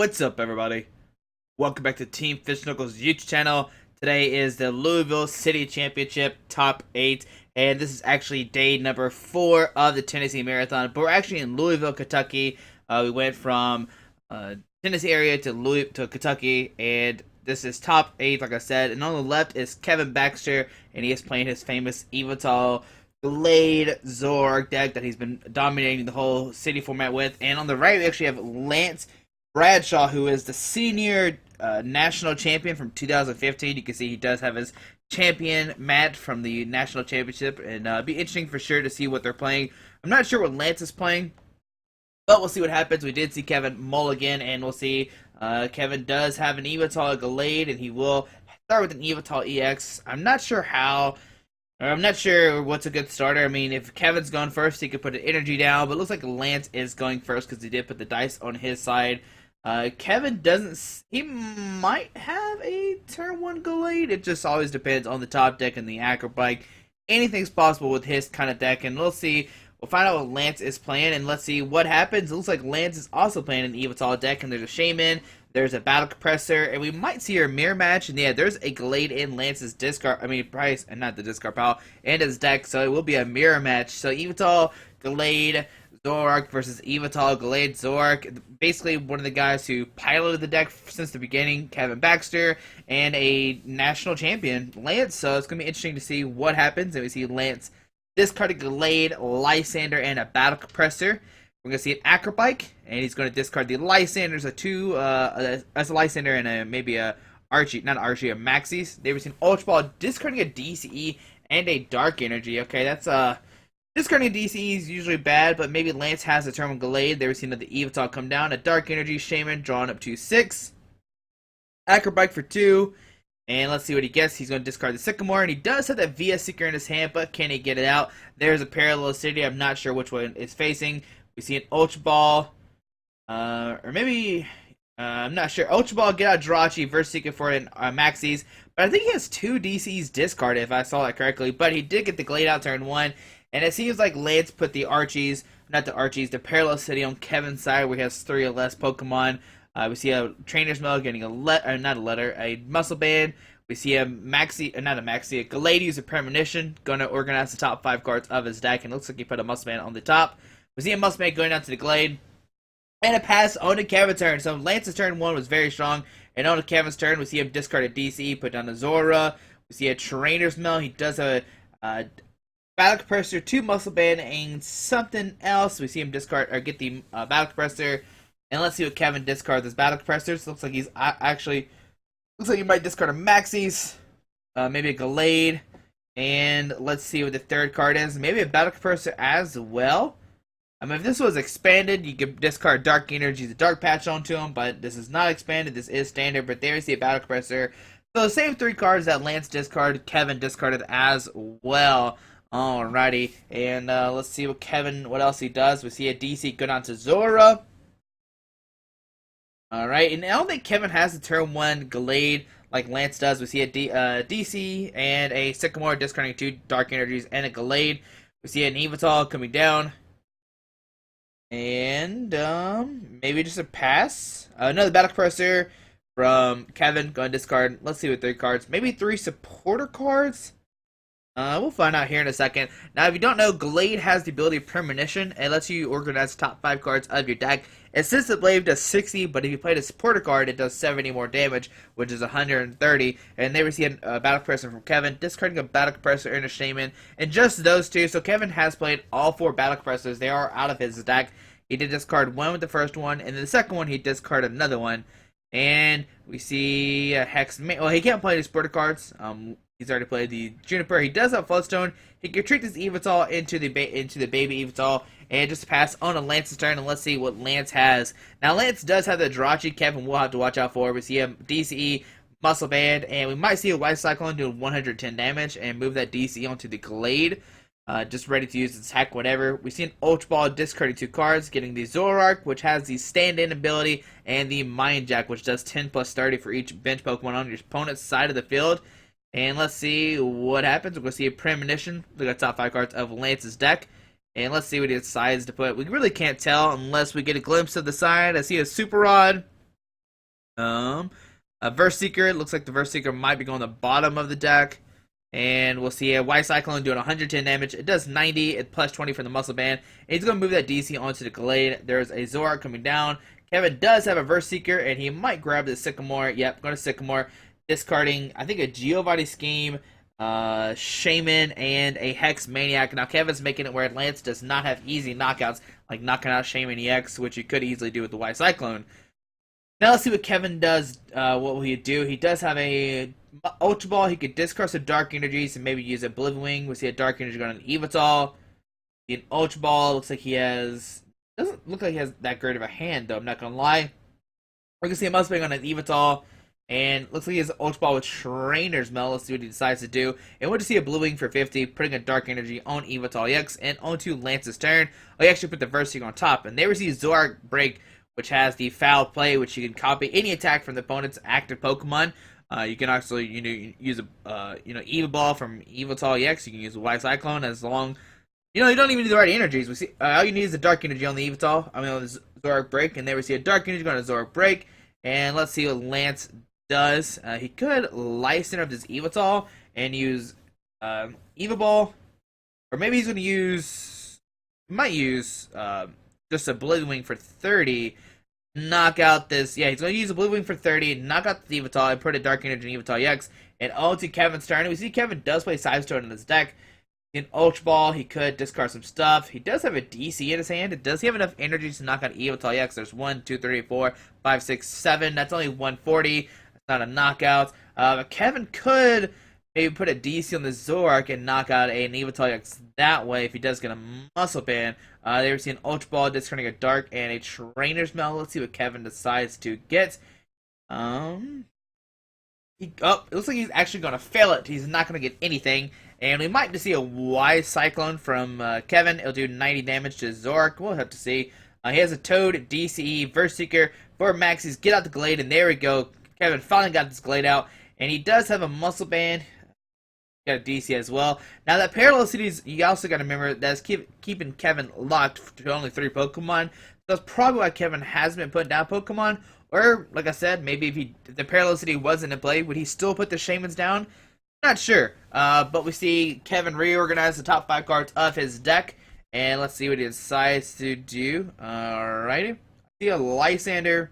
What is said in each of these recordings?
What's up, everybody? Welcome back to Team Fish Knuckles YouTube channel. Today is the Louisville City Championship Top 8, and this is actually day number 4 of the Tennessee Marathon. But we're actually in Louisville, Kentucky. We went from Tennessee area to Kentucky, and this is Top 8, like I said. And on the left is Kevin Baxter, and he is playing his famous Yveltal Gallade Zorg deck that he's been dominating the whole city format with. And on the right, we actually have Lance Bradshaw, who is the senior national champion from 2015. You can see he does have his champion mat from the national championship, and it'd be interesting for sure to see what they're playing. I'm not sure what Lance is playing, but we'll see what happens. We did see Kevin Mulligan, and we'll see Kevin does have an Yveltal Gallade, and he will start with an Yveltal EX. I'm not sure how. I'm not sure what's a good starter. I mean, if Kevin's going first, he could put an energy down, but it looks like Lance is going first because he did put the dice on his side. Kevin doesn't. He might have a turn 1 Gallade. It just always depends on the top deck and the acrobike. Anything's possible with his kind of deck, and we'll see. We'll find out what Lance is playing, and let's see what happens. It looks like Lance is also playing an Yveltal deck, and there's a Shaman, there's a Battle Compressor, and we might see a mirror match. And yeah, there's a Gallade in Lance's discard. I mean, price, and not the discard pile, and his deck. So it will be a mirror match. So Yveltal Gallade Zorak versus Yveltal Gallade Zorak. Basically, one of the guys who piloted the deck since the beginning, Kevin Baxter, and a national champion, Lance. So it's going to be interesting to see what happens. And we see Lance discard a Gallade, Lysander, and a Battle Compressor. We're going to see an Acrobike, and he's going to discard the Lysanders, that's a Lysander and maybe a Archie, not Archie, a Maxis. They've seen Ultra Ball, discarding a DCE and a Dark Energy. Okay, that's discarding a DCE is usually bad, but maybe Lance has a turn with Gallade. They've seen that the Yveltal come down, a Dark Energy, Shaman, drawn up to 6. Acrobike for 2. And let's see what he gets. He's going to discard the Sycamore, and he does have that VS Seeker in his hand, but can he get it out? There's a Parallel City. I'm not sure which one it's facing. We see an Ultra Ball, or maybe, I'm not sure. Ultra Ball, get out Jirachi, versus Seeker for an Maxis, but I think he has 2 DCs discarded, if I saw that correctly, but he did get the Glade out turn 1, and it seems like Lance put the the Parallel City on Kevin's side, where he has 3 or less Pokemon. We see a Trainer's Mail getting a Muscle Band. We see a Gallade use a Premonition, going to organize the top 5 cards of his deck, and it looks like he put a Muscle Band on the top. We see a Muscle Band going down to the Glade, and a pass on to Kevin's turn. So Lance's turn 1 was very strong, and on to Kevin's turn, we see him discard a DC, put down a Zora. We see a Trainer's Mail. He does a Battle Compressor, 2 Muscle Band, and something else. We see him discard or get the Battle Compressor. And let's see what Kevin discards as Battle Compressors. Looks like he's looks like he might discard a Maxis, maybe a Gallade, and let's see what the third card is. Maybe a Battle Compressor as well. I mean, if this was expanded, you could discard Dark Energy, the Dark Patch onto him, but this is not expanded. This is standard, but there we see a Battle Compressor. So the same 3 cards that Lance discarded, Kevin discarded as well. Alrighty, and let's see what else he does. We see a DC go down to Zora. Alright, and I don't think Kevin has the turn 1 Gallade like Lance does. We see a DC and a Sycamore discarding 2 Dark Energies and a Gallade. We see an Yveltal coming down. And maybe just a pass. Another Battle Compressor from Kevin. Going to discard, let's see what 3 cards. Maybe 3 supporter cards? We'll find out here in a second. Now, if you don't know, Gallade has the ability of Premonition. It lets you organize the top 5 cards of your deck. And since the Blade does 60, but if you play the supporter card, it does 70 more damage, which is 130. And they receive a Battle Compressor from Kevin, discarding a Battle Compressor and a Shaman. And just those 2. So Kevin has played all 4 Battle Compressors. They are out of his deck. He did discard 1 with the first one, and then the second one, he discarded another one. And we see a Hex. Well, he can't play the supporter cards. He's already played the Juniper. He does have Floodstone. He can treat this Yveltal into the baby Yveltal and just pass on to Lance's turn. And let's see what Lance has. Now, Lance does have the Jirachi. Kevin will have to watch out for. We see a DCE, Muscle Band, and we might see a White Cyclone doing 110 damage and move that DC onto the Gallade. Just ready to use its hack, whatever. We see an Ultra Ball discarding 2 cards, getting the Zoroark, which has the stand-in ability, and the Mind Jack, which does 10 plus 30 for each bench Pokemon on your opponent's side of the field. And let's see what happens. We're going to see a Premonition. Look at the top 5 cards of Lance's deck. And let's see what he decides to put. We really can't tell unless we get a glimpse of the side. I see a Super Rod. A Verse Seeker. Looks like the Verse Seeker might be going the bottom of the deck. And we'll see a White Cyclone doing 110 damage. It does 90 at plus 20 from the Muscle Band. And he's going to move that DC onto the Gallade. There's a Zorak coming down. Kevin does have a Verse Seeker, and he might grab the Sycamore. Yep, going to Sycamore. Discarding, I think, a Giovanni Scheme, Shaman, and a Hex Maniac. Now, Kevin's making it where Lance does not have easy knockouts, like knocking out Shaman EX, which you could easily do with the White Cyclone. Now let's see what Kevin does. What will he do? He does have a Ultra Ball. He could discard some Dark Energies and maybe use a Oblivion Wing. We see a Dark Energy going on Yveltal. An Ultra Ball. Looks like he has... Doesn't look like he has that great of a hand, though. I'm not going to lie. We're going to see a Mustang on an Yveltal. And looks like he has an Ultra Ball with Trainer's Mail. Let's see what he decides to do. And we'll just see a Blue Wing for 50, putting a Dark Energy on Yveltal EX and onto Lance's turn. Oh, he actually put the Verse on top. And there we see Zorak Break, which has the Foul Play, which you can copy any attack from the opponent's active Pokemon. You can actually, use a, Evo Ball from Yveltal EX. You can use a White Cyclone as long, you don't even need the right energies. We see all you need is the Dark Energy on the Yveltal. On the Zorak Break, and there we see a Dark Energy going to Zorak Break. And let's see what Lance does. He could Life Center of this Yveltal and use Evo Ball, or maybe he's going to use, just a Blue Wing for 30. Knock out this. Yeah, he's going to use a Blue Wing for 30. Knock out the Yveltal and put a Dark Energy in Yveltal EX. And on to Kevin's turn. We see Kevin does play Side Stone in his deck. In Ultra Ball, he could discard some stuff. He does have a DC in his hand. Does he have enough energy to knock out Yveltal EX? There's 1, 2, 3, 4, 5, 6, 7. That's only 140. That's not a knockout. Kevin could maybe put a DC on the Zorak and knock out an Yveltal EX that way if he does get a Muscle Band. There we see an Ultra Ball discarding a Dark and a Trainer's Mail. Let's see what Kevin decides to get. It looks like he's actually going to fail it. He's not going to get anything. And we might just see a White Cyclone from Kevin. It'll do 90 damage to Zorak. We'll have to see. He has a Toad, DCE, Verse Seeker, 4 Maxis. Get out the Gallade, and there we go. Kevin finally got this Gallade out. And he does have a Muscle Band. Got a DC as well. Now that Parallel Cities, you also got to remember that's keeping Kevin locked to only 3 Pokemon. That's probably why Kevin hasn't been putting down Pokemon. Or, like I said, maybe if the Parallel City wasn't in play, would he still put the Shamans down? Not sure. But we see Kevin reorganize the top 5 cards of his deck. And let's see what he decides to do. Alrighty. See a Lysander.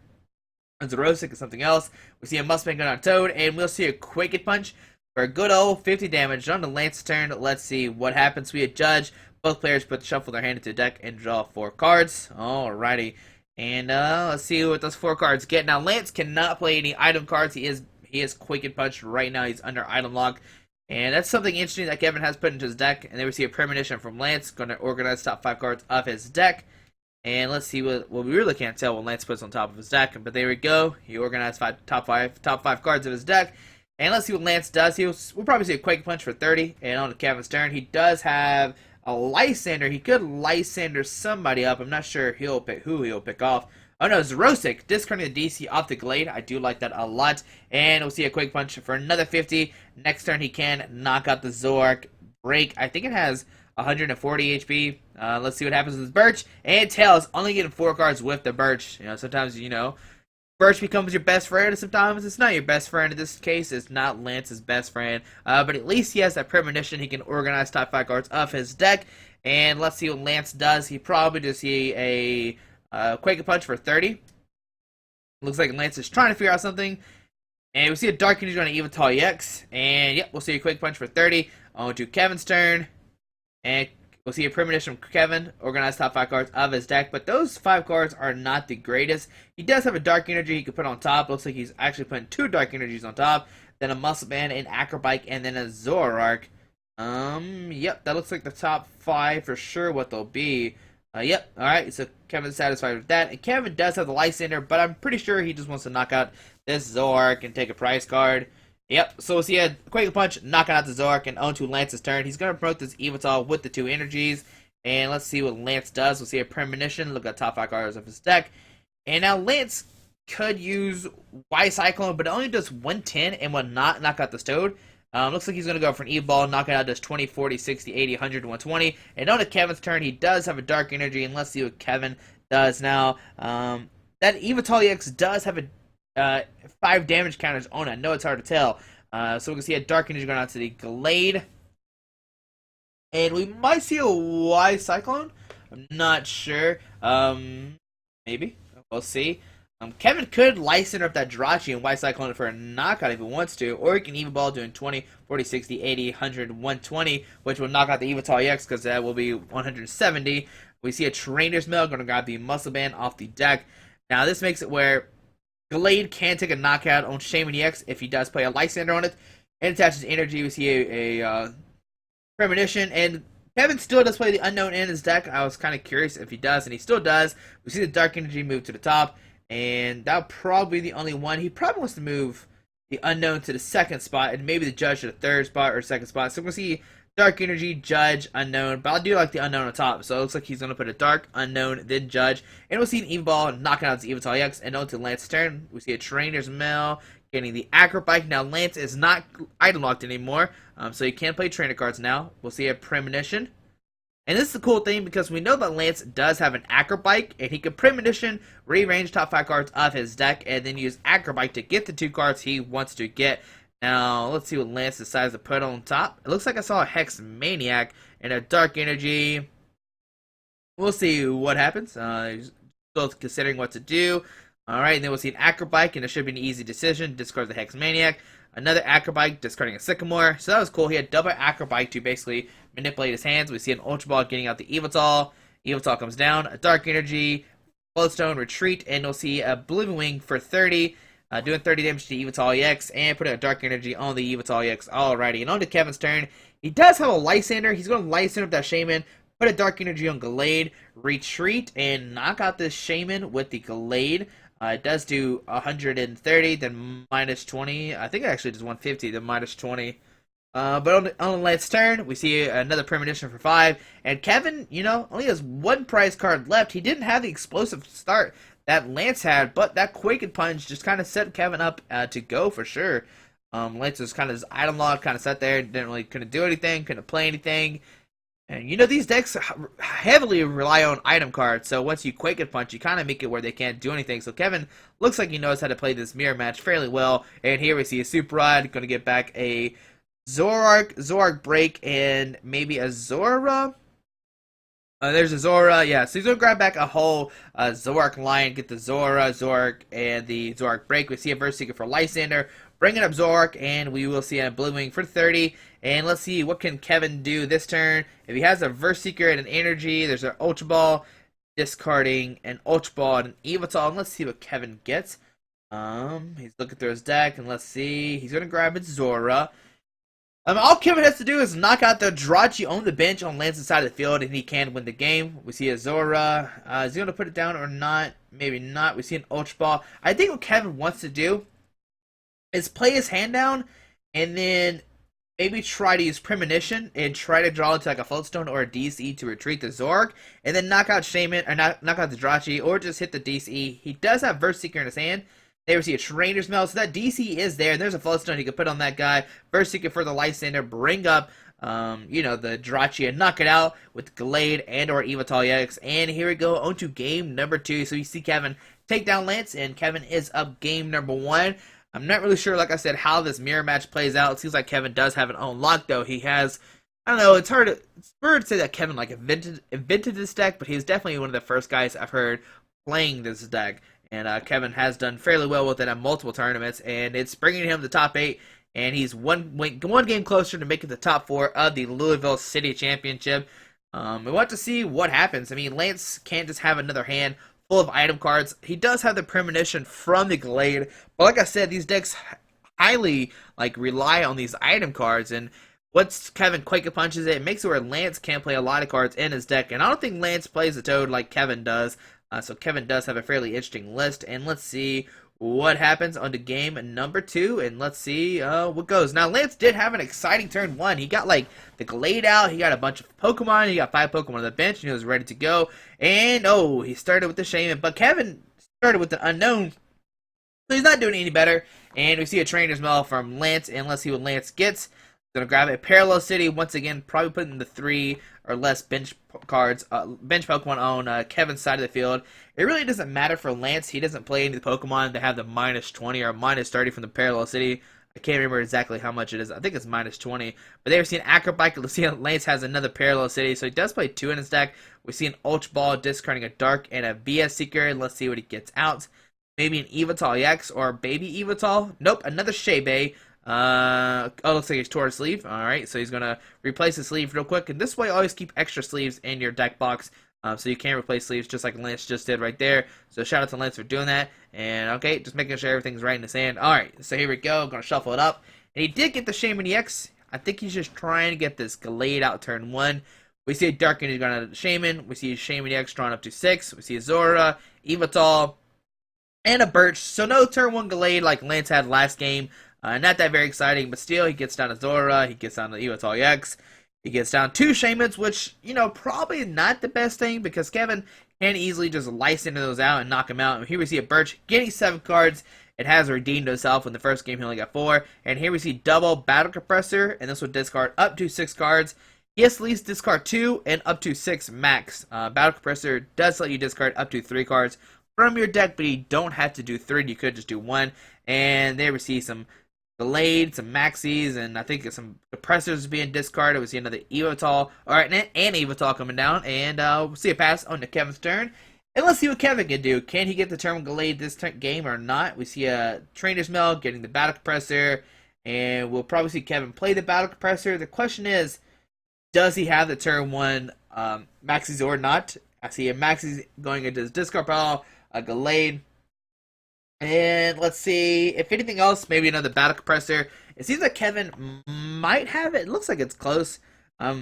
A Zerosic and something else. We see a Mustang going on Toad. And we'll see a Quake Punch. For a good old 50 damage on the Lance's turn. Let's see what happens. We adjudge. Both players shuffle their hand into the deck and draw 4 cards. Alrighty. And let's see what those 4 cards get. Now, Lance cannot play any item cards. He is Quick and Punch right now. He's under item lock. And that's something interesting that Kevin has put into his deck. And then we see a premonition from Lance. Going to organize top 5 cards of his deck. And let's see what we really can't tell what Lance puts on top of his deck. But there we go. He organized top five cards of his deck. And let's see what Lance does. We'll probably see a Quake Punch for 30. And on to Kevin's turn, he does have a Lysander. He could Lysander somebody up. I'm not sure who he'll pick off. Oh no, Zerosic, discarding the DC off the Gallade. I do like that a lot. And we'll see a Quake Punch for another 50. Next turn, he can knock out the Zorak Break. I think it has 140 HP. Let's see what happens with Birch. And Tails, only getting 4 cards with the Birch. Sometimes, Birch becomes your best friend, and sometimes it's not your best friend. In this case, it's not Lance's best friend. But at least he has that premonition. He can organize top 5 cards of his deck. And let's see what Lance does. He probably just see a Quake Punch for 30. Looks like Lance is trying to figure out something. And we see a Dark Energy on an Yveltal EX. And yep, we'll see a Quake Punch for 30. On to Kevin's turn. And we'll see a premonition from Kevin, organize top 5 cards of his deck, but those 5 cards are not the greatest. He does have a Dark Energy he can put on top. Looks like he's actually putting 2 Dark Energies on top, then a Muscle Band, an Acrobike, and then a Zoroark. Yep, that looks like the top 5 for sure what they'll be. Yep, alright, so Kevin's satisfied with that. And Kevin does have the Lysander, but I'm pretty sure he just wants to knock out this Zoroark and take a prize card. Yep, so we'll see a Quake Punch, knocking out the Zorak, and onto Lance's turn. He's going to promote this Yveltal with the 2 energies. And let's see what Lance does. We'll see a Premonition, look at top 5 cards of his deck. And now Lance could use Y Cyclone, but it only does 110 and will not knock out the Toad. Looks like he's going to go for an E-Ball, knocking out does 20, 40, 60, 80, 100, 120. And on to Kevin's turn, he does have a Dark Energy, and let's see what Kevin does now. That Yveltal EX does have a uh, 5 damage counters on it. I know it's hard to tell. So we can see a Dark Energy going out to the Gallade. And we might see a Y Cyclone. I'm not sure. Maybe. We'll see. Kevin could license up that Jirachi and White Cyclone for a knockout if he wants to, or he can Yveltal doing 20, 40, 60, 80, 100, 120, which will knock out the Yveltal EX because that will be 170. We see a Trainer's Mail going to grab the Muscle Band off the deck. Now this makes it where Gallade can take a knockout on Shaman EX if he does play a Lysander on it, and attaches energy. We see a Premonition, and Kevin still does play the Unknown in his deck. I was kind of curious if he does, and he still does. We see the Dark Energy move to the top. And that'll probably be the only one. He probably wants to move the Unknown to the second spot and maybe the Judge to the third spot or second spot. So we're going to see Dark Energy, Judge, Unknown. But I do like the Unknown on top. So it looks like he's going to put a Dark, Unknown, then Judge. And we'll see an Yveltal knocking out the Yveltal EX. And on to Lance's turn. We see a Trainer's Mail getting the Acrobike. Now Lance is not item locked anymore. So you can play trainer cards now. We'll see a Premonition. And this is the cool thing because we know that Lance does have an Acrobike, and he can Premonition, rearrange top 5 cards of his deck, and then use Acrobike to get the 2 cards he wants to get. Now, let's see what Lance decides to put on top. It looks like I saw a Hex Maniac and a Dark Energy. We'll see what happens. He's still considering what to do. Alright, and then we'll see an Acrobike, and it should be an easy decision. Discard the Hex Maniac. Another Acrobike, discarding a Sycamore. So that was cool. He had double Acrobike to basically manipulate his hands. We see an Ultra Ball getting out the Yveltal. Yveltal comes down. A Dark Energy, Floatstone, Retreat, and we'll see a Blooming Wing for 30. Doing 30 damage to Yveltal EX, and putting a Dark Energy on the Yveltal EX. Alrighty, and on to Kevin's turn. He does have a Lysander. He's going to Lysander up that Shaman. Put a Dark Energy on Gallade. Retreat, and knock out this Shaman with the Gallade. It does do 130, then minus 20. I think it actually does 150, then minus 20. But on Lance's turn, we see another Premonition for 5. And Kevin, only has 1 prize card left. He didn't have the explosive start that Lance had, but that Quaking Punch just kind of set Kevin up to go for sure. Lance was kind of his item log, kind of sat there, couldn't do anything, couldn't play anything. And these decks heavily rely on item cards, so once you Quake and Punch, you kind of make it where they can't do anything. So Kevin looks like he knows how to play this mirror match fairly well. And here we see a Super Rod, going to get back a Zoroark Break, and maybe a Zora. There's a Zora, yeah. So he's going to grab back a whole Zoroark Lion, get the Zora, Zoroark, and the Zoroark Break. We see a Verse Seeker for Lysander, bringing up Zoroark, and we will see a Blue Wing for 30. And let's see, what can Kevin do this turn? If he has a Verse Seeker and an Energy, there's an Ultra Ball, discarding an Ultra Ball and an Yveltal. And let's see what Kevin gets. He's looking through his deck, and let's see. He's going to grab his Zora. All Kevin has to do is knock out the Jirachi on the bench on Lance's side of the field, and he can win the game. We see a Zora. Is he going to put it down or not? Maybe not. We see an Ultra Ball. I think what Kevin wants to do is play his hand down, and then maybe try to use Premonition and try to draw into like a Floatstone or a DC to retreat the Zoroark, and then knock out Shaman, or knock out the Jirachi, or just hit the DC. He does have Verse Seeker in his hand. There we see a Trainer's Mail, so that DC is there. There's a Floatstone he could put on that guy. Verse Seeker for the Lysander, bring up, the Jirachi and knock it out with Gallade and or Yveltal EX. And here we go on to game number 2. So you see Kevin take down Lance, and Kevin is up game number 1. I'm not really sure, like I said, how this mirror match plays out. It seems like Kevin does have it on lock, though. He has, I don't know, it's weird to say that Kevin invented this deck, but he's definitely one of the first guys I've heard playing this deck. And Kevin has done fairly well with it at multiple tournaments, and it's bringing him to the top 8, and he's one game closer to making the top 4 of the Louisville City Championship. We want to see what happens. I mean, Lance can't just have another hand full of item cards. He does have the Premonition from the Gallade, but like I said, these decks highly rely on these item cards, and once Kevin Quake punches it, it makes it where Lance can't play a lot of cards in his deck, and I don't think Lance plays the Toad like Kevin does. So Kevin does have a fairly interesting list, and let's see what happens on to game number 2, and let's see what goes. Now, Lance did have an exciting turn 1. He got the Gallade out, he got a bunch of Pokemon, he got 5 Pokemon on the bench, and he was ready to go. And he started with the Shaman, but Kevin started with the Unknown, so he's not doing any better. And we see a Trainer's Mail from Lance, and let's see what Lance gets. Gonna grab a Parallel City once again, probably putting the 3 or less bench cards, bench Pokemon on Kevin's side of the field. It really doesn't matter for Lance. He doesn't play any of the Pokemon that have the minus 20 or minus 30 from the Parallel City. I can't remember exactly how much it is. I think it's minus 20. But there we see an Acrobike. Let's see, Lance has another Parallel City, so he does play 2 in his deck. We see an Ultra Ball discarding a Dark and a VS Seeker. Let's see what he gets out. Maybe an Yveltal EX or Baby Yveltal. Nope, another Shebe. Looks like he's tore a sleeve. Alright, so he's going to replace the sleeve real quick. And this way, always keep extra sleeves in your deck box. So you can replace sleeves just like Lance just did right there. So shout out to Lance for doing that. And okay, just making sure everything's right in the sand. Alright, so here we go. Gonna shuffle it up. And he did get the Shaman EX. I think he's just trying to get this Gallade out turn 1. We see a Dark Energy going to Shaman. We see a Shaman EX drawn up to 6. We see a Zora, Yveltal, and a Birch. So no turn 1 Gallade like Lance had last game. Not that very exciting, but still, he gets down to Zora. He gets down to Yveltal EX. He gets down 2 Shamans, which, you know, probably not the best thing because Kevin can easily just license those out and knock him out. And here we see a Birch getting 7 cards. It has redeemed itself. In the first game, he only got 4. And here we see double Battle Compressor, and this will discard up to 6 cards. He has to at least discard 2 and up to 6 max. Battle Compressor does let you discard up to 3 cards from your deck, but you don't have to do 3. You could just do 1. And there we see some Gallade, some Maxis, and I think some Compressors being discarded. We see another Yveltal, alright, and Yveltal coming down, and we'll see a pass on to Kevin's turn. And let's see what Kevin can do. Can he get the turn Gallade this game or not? We see a Trainer's Mail getting the Battle Compressor, and we'll probably see Kevin play the Battle Compressor. The question is, does he have the turn 1 Maxis or not? I see a Maxis going into his discard pile, a Gallade. And let's see, if anything else, maybe another Battle Compressor. It seems like Kevin might have it. It looks like it's close.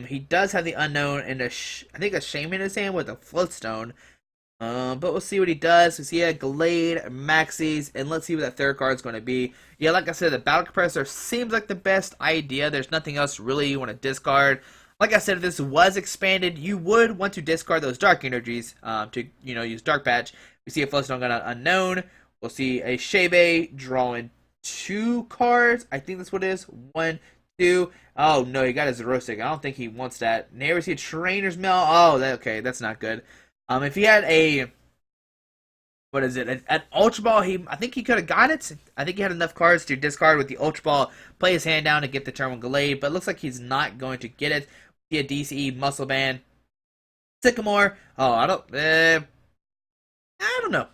He does have the Unknown and I think a Shaman in his hand with a Floatstone. But we'll see what he does. We see a Gallade, Maxis, and let's see what that third card is going to be. Yeah, like I said, the Battle Compressor seems like the best idea. There's nothing else really you want to discard. Like I said, if this was expanded, you would want to discard those Dark Energies to, use Dark Patch. We see a Floatstone got an Unknown. We'll see a Shebe drawing 2 cards. I think that's what it is. 1, 2. Oh, no, he got his Zerostic. I don't think he wants that. Never see a Trainer's Mail. Oh, okay, that's not good. If he had a, what is it, an Ultra Ball, I think he could have got it. I think he had enough cards to discard with the Ultra Ball, play his hand down to get the turn 1 Gallade, but it looks like he's not going to get it. See a DCE, Muscle Band, Sycamore. Oh, I don't know.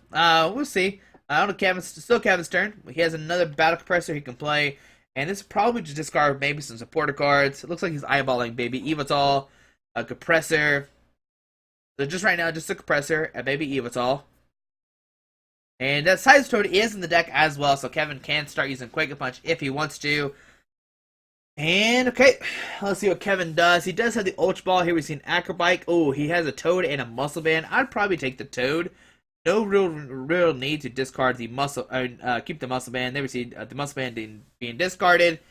We'll see. I don't know, still Kevin's turn. He has another Battle Compressor he can play. And this is probably to discard maybe some supporter cards. It looks like he's eyeballing Baby Yveltal, a Compressor. So just right now, just a Compressor, a Baby Yveltal. And that Size Toad is in the deck as well, so Kevin can start using Quake Punch if he wants to. And, okay, let's see what Kevin does. He does have the Ultra Ball. Here we see an Acrobike. Oh, he has a Toad and a Muscle Band. I'd probably take the Toad. No real need to discard the keep the Muscle Band. There we see the Muscle Band being discarded.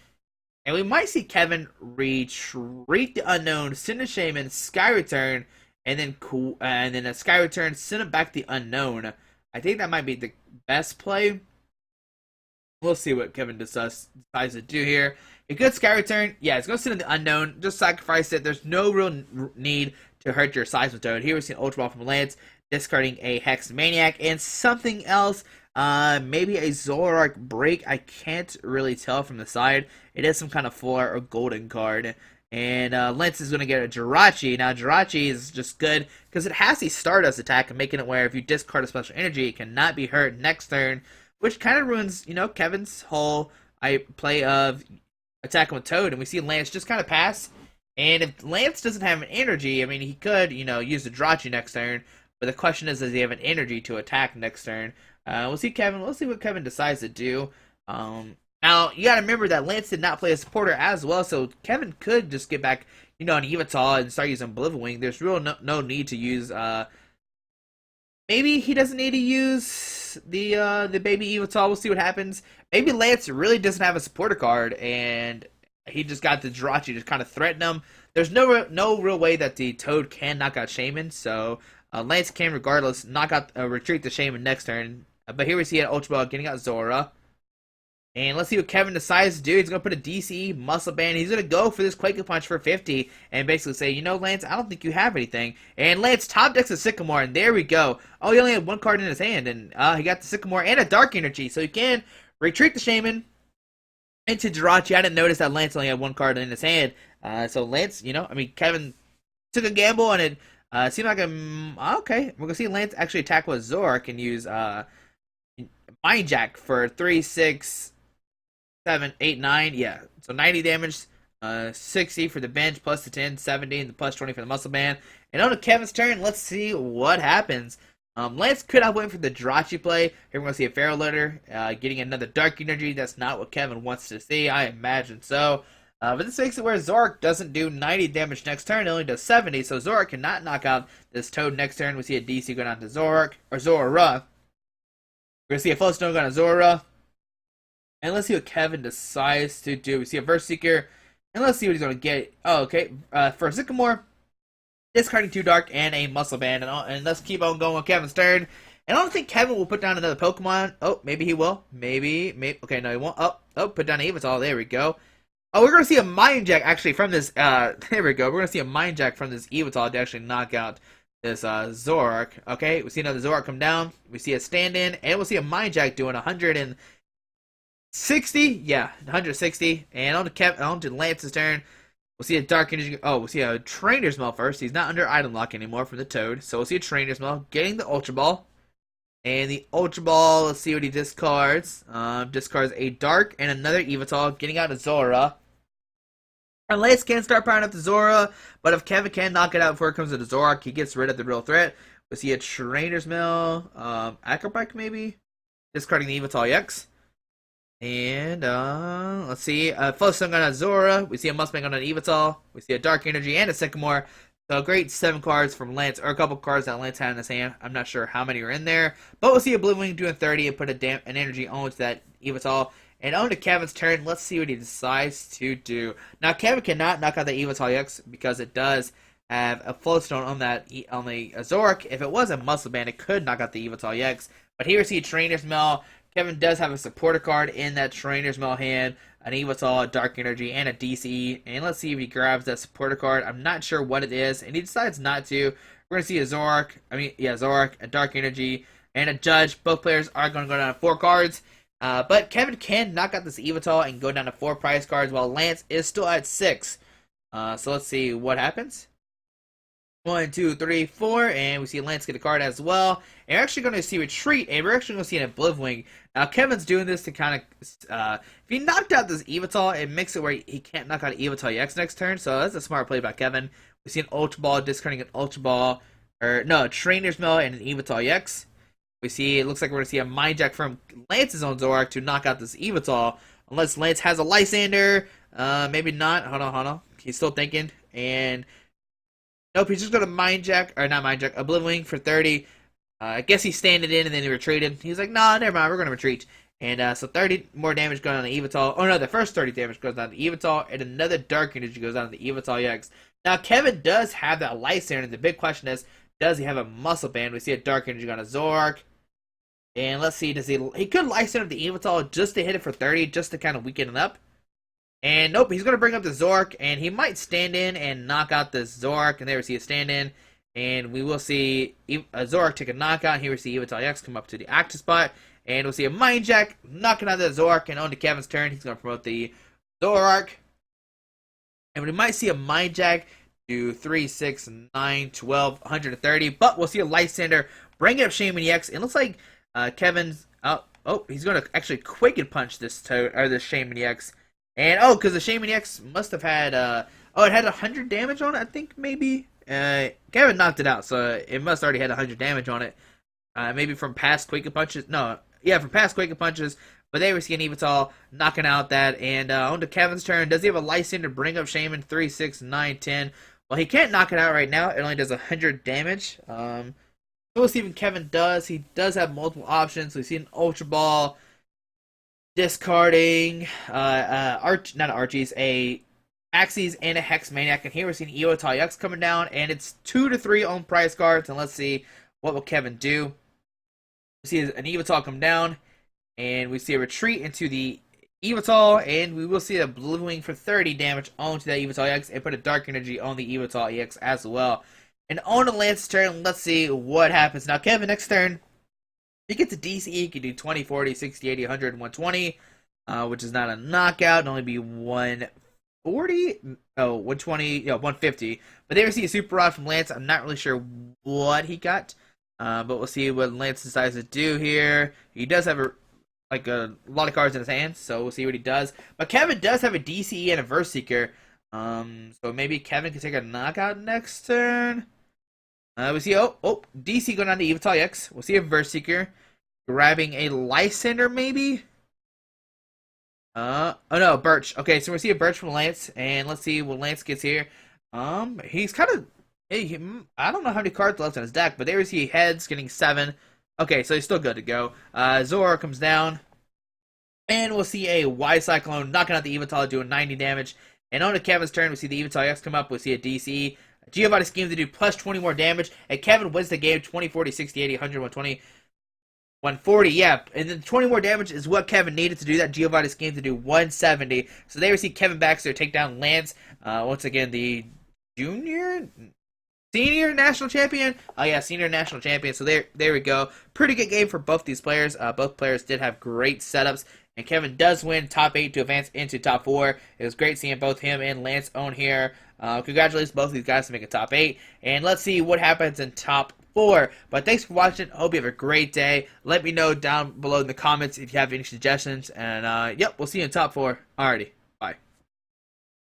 And we might see Kevin retreat the Unknown, send a Shaman, Sky Return, and then a Sky Return, send him back the Unknown. I think that might be the best play. We'll see what Kevin decides to do here. A good Sky Return, yeah, it's going to send in the Unknown. Just sacrifice it. There's no real need to hurt your Seismitoad. Here we see an Ultra Ball from Lance, discarding a Hex Maniac, and something else. Maybe a Zoroark Break. I can't really tell from the side. It is some kind of floor or golden card. And Lance is going to get a Jirachi. Now, Jirachi is just good because it has the Stardust attack, making it where if you discard a special energy, it cannot be hurt next turn, which kind of ruins, Kevin's whole play of attacking with Toad. And we see Lance just kind of pass. And if Lance doesn't have an energy, I mean, he could, use the Jirachi next turn. But the question is, does he have an energy to attack next turn? We'll see what Kevin decides to do. Now, you got to remember that Lance did not play a supporter as well, so Kevin could just get back, an Yveltal and start using Oblivion. There's real no need to use, maybe he doesn't need to use the Baby Yveltal. We'll see what happens. Maybe Lance really doesn't have a supporter card, and he just got the Jirachi to kind of threaten him. There's no real way that the Toad can knock out Shaman, so Lance can, regardless, retreat the Shaman next turn. But here we see an Ultra Ball getting out Zora. And let's see what Kevin decides to do. He's going to put a DC muscle band. He's going to go for this Quaker Punch for 50 and basically say, you know, Lance, I don't think you have anything. And Lance top decks a Sycamore, and there we go. Oh, he only had one card in his hand, and he got the Sycamore and a Dark Energy. So he can retreat the Shaman into Jirachi. I didn't notice that Lance only had one card in his hand. So Lance, you know, I mean, Kevin took a gamble, and it seemed like okay. We're going to see Lance actually attack with Zork and use Mind Jack for 3, 6... 7, 8, 9, yeah. So 90 damage, 60 for the bench, plus the 10, 70, and the plus 20 for the muscle band. And on to Kevin's turn, let's see what happens. Lance could have went for the Jirachi play. Here we're going to see a Pharaoh Letter, getting another Dark Energy. That's not what Kevin wants to see, I imagine so. But this makes it where Zork doesn't do 90 damage next turn, it only does 70, so Zork cannot knock out this Toad next turn. We see a DC go down to Zork, or Zora. We're going to see a Float Stone go down to Zora. And let's see what Kevin decides to do. We see a Verse Seeker. And let's see what he's going to get. Oh, okay. For Sycamore, discarding 2 Dark and a Muscle Band. And let's keep on going with Kevin's turn. And I don't think Kevin will put down another Pokemon. Oh, maybe he will. Maybe. Okay, no, he won't. Oh, put down an Yveltal. There we go. Oh, we're going to see a Mind Jack actually from this. There we go. We're going to see a Mind Jack from this Yveltal to actually knock out this Zoroark. Okay, we see another Zoroark come down. We see a stand-in. And we'll see a Mind Jack doing 160, yeah, 160, and on to Lance's turn. We'll see a Dark Energy. Oh, we'll see a Trainer's Mail first. He's not under item lock anymore from the Toad, so we'll see a Trainer's Mail getting the Ultra Ball, and the Ultra Ball. Let's see what he discards. Discards a Dark and another Yveltal, getting out a Zora. And Lance can start powering up the Zora, but if Kevin can knock it out before it comes to the Zoroark, he gets rid of the real threat. We'll see a Trainer's Mail, Acrobatic maybe, discarding the Yveltal EX. And, let's see, Float Stone on a Zora, we see a Mustang on an Yveltal, we see a Dark Energy and a Sycamore, so a great 7 cards from Lance, or a couple cards that Lance had in his hand. I'm not sure how many are in there, but we'll see a Blue Wing doing 30 and put an energy onto that Yveltal. And on to Kevin's turn, let's see what he decides to do. Now, Kevin cannot knock out the Yveltal EX because it does have a Float Stone on the Zoroark. If it was a Muscle Band, it could knock out the Yveltal EX, but here we see a Trainer's Mail. Kevin does have a supporter card in that Trainer's Mail hand, an Yveltal, a Dark Energy, and a DC. And let's see if he grabs that supporter card. I'm not sure what it is, and he decides not to. We're going to see a Zoroark, Zoroark, a Dark Energy, and a Judge. Both players are going to go down to 4 cards. But Kevin can knock out this Yveltal and go down to 4 prize cards, while Lance is still at 6. So let's see what happens. 1, 2, 3, 4, and we see Lance get a card as well. And we're actually going to see Retreat, and we're actually going to see an Oblivion. Now, Kevin's doing this to kind of, if he knocked out this Yveltal, it makes it where he can't knock out Yveltal EX next turn, so that's a smart play by Kevin. We see an Ultra Ball, discarding an Ultra Ball, or no, a Trainer's Mail and an Yveltal EX. We see, it looks like we're going to see a Mind Jack from Lance's own Zoroark to knock out this Yveltal, unless Lance has a Lysander, maybe not, hold on, he's still thinking, and nope, he's just going to Mind Jack, or not Mind Jack, Oblivion for 30. I guess he standed in and then he retreated. He's like, nah, never mind, we're going to retreat. And so 30 more damage going on the Yveltal. Oh no, the first 30 damage goes on the Yveltal, and another Dark Energy goes on the Yveltal EX. Now, Kevin does have that Lysander, and the big question is, does he have a Muscle Band? We see a Dark Energy on a Zoroark. And let's see, does he could Lysander the Yveltal just to hit it for 30, just to kind of weaken it up. And nope, he's going to bring up the Zoroark, and he might stand in and knock out this Zoroark, and there we see a stand in. And we will see a Zoroark take a knockout, and here we see Yveltal X come up to the active spot. And we'll see a Mind Jack knocking out the Zoroark, and on to Kevin's turn, he's going to promote the Zoroark. And we might see a Mind Jack do 3, 6, 9, 12, 130, but we'll see a Lysander bring up Shaman EX. It looks like Kevin's, he's going to actually Quicken Punch this Shaman EX. And, because the Shaman EX must have had, it had 100 damage on it, I think, maybe. Kevin knocked it out, so it must already had 100 damage on it. Maybe from past Quicken Punches. No, yeah, from past Quicken Punches. But they were seeing Yveltal knocking out that. And on to Kevin's turn. Does he have a Lysander to bring up Shaman? 3, 6, 9, 10. Well, he can't knock it out right now. It only does 100 damage. So we'll see what Kevin does. He does have multiple options. We see an Ultra Ball, discarding not Archie's, a Axes and a Hex Maniac, and here we're seeing Yveltal X coming down, and it's 2 to 3 on prize cards, and let's see what will Kevin do. We see an Yveltal come down, and we see a retreat into the Yveltal, and we will see a Blue Wing for 30 damage onto that Yveltal EX, and put a Dark Energy on the Yveltal EX as well. And on the Lance's turn, let's see what happens. Now, Kevin, next turn, he gets a DC, he can do 20, 40, 60, 80, 100, 120, which is not a knockout, it'll only be 140, 120, 150. But there we see a Super Rod from Lance. I'm not really sure what he got, but we'll see what Lance decides to do here. He does have a lot of cards in his hands, so we'll see what he does. But Kevin does have a DCE and a Verse Seeker, so maybe Kevin can take a knockout next turn. We see, DC going on to Yveltal EX. We'll see a Verse Seeker grabbing a Lysander, maybe. Oh no, Birch. Okay, so we see a Birch from Lance, and let's see what Lance gets here. He's kind of, I don't know how many cards left in his deck, but there we see Heads getting 7. Okay, so he's still good to go. Zora comes down, and we'll see a Y-Cyclone knocking out the Yveltal, doing 90 damage. And on to Kevin's turn, we see the Yveltal X come up, we see a DC. Giovanni Scheme to do plus 20 more damage, and Kevin wins the game 20, 40, 60, 80, 100, 120, 140, yeah. And then 20 more damage is what Kevin needed to do that Giovanni Scheme to do 170. So there we see Kevin Baxter take down Lance, once again, the Senior national champion? Oh yeah, senior national champion. So there we go. Pretty good game for both these players. Both players did have great setups. And Kevin does win top 8 to advance into top 4. It was great seeing both him and Lance own here. Congratulations both of these guys to make a top 8. And let's see what happens in top 4. But thanks for watching. Hope you have a great day. Let me know down below in the comments if you have any suggestions. And yep, we'll see you in top 4. Alrighty.